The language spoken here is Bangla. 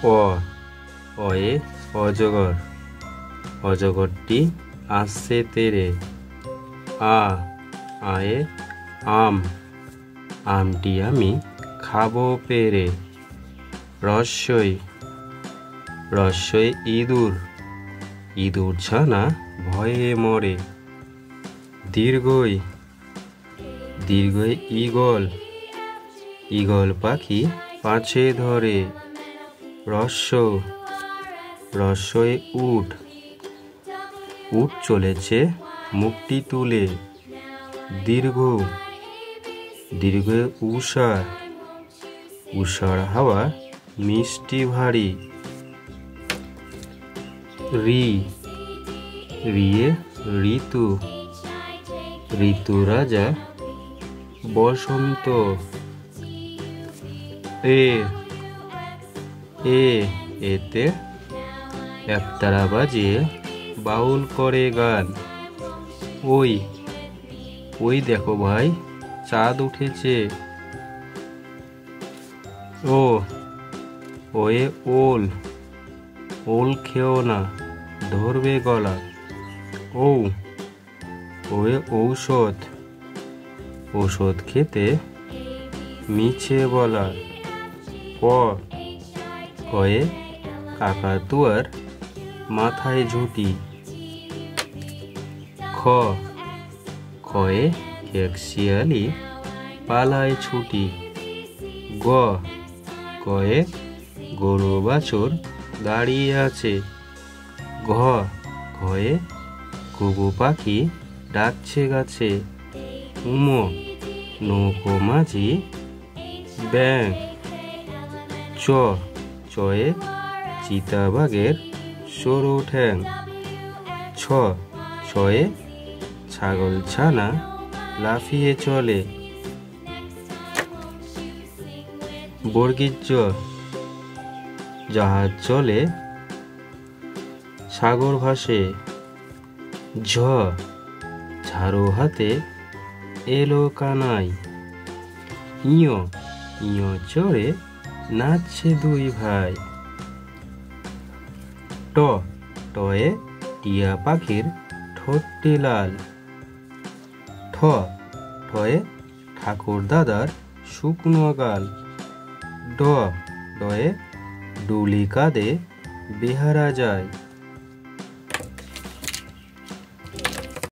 অ অয়ে অজগর, অজগরটি আসছে তেরে। আ আয়ে আম, আমটি আমি খাবো পেরে। রস্যই রস্যই ইঁদুর, ইঁদুর ছানা ভয়ে মরে। দীর্ঘই দীর্ঘই ঈগল, ঈগল পাখি পাছে ধরে। রস্য রস্যই উট, উট চলেছে মুখটি তুলে। দীর্ঘ দীর্ঘই উষা, উষার হাওয়া মিষ্টি ভারী। রি রিয়ে ঋতু, ঋতু রাজা বসন্ত। এ এতে একতারা বাজিয়ে বাউল করে গান। ওই ওই দেখো ভাই, চাঁদ উঠেছে। ও ওয়ে ওল, ওল খেও না, ধরবে গলা। ও ওয়ে ঔষধ, ঔষধ খেতে মিছে বলা। ক কয়ে কাকাতুয়ার মাথায় ঝুঁটি। খ খয়ে খেকশিয়ালি পালায় ছুটি। গ গয়ে গরু বাছুর দাঁড়িয়ে আছে। ঘ ঘয়ে ঘুঘু পাখি ডাকছে গাছে। উম নৌকো মাঝি ব্যাঙ। চ চয়ে চিতাবাঘের সরু ঠ্যাং। ছ ছয়ে ছাগল ছানা লাফিয়ে চলে। বর্গীর জ জাহাজ চলে সাগর ভাসে। ঝ ঝাড়ু হাতে এলো কানাই। ইয় ইয় চড়ে নাচছে দুই ভাই। ট টয়ে টিয়া পাখির ঠোঁটটি লাল। ঠ ঠয়ে ঠাকুর দাদার শুকনো গাল। ড ডয়ে ডুলি কাঁধে বেহারা যায়।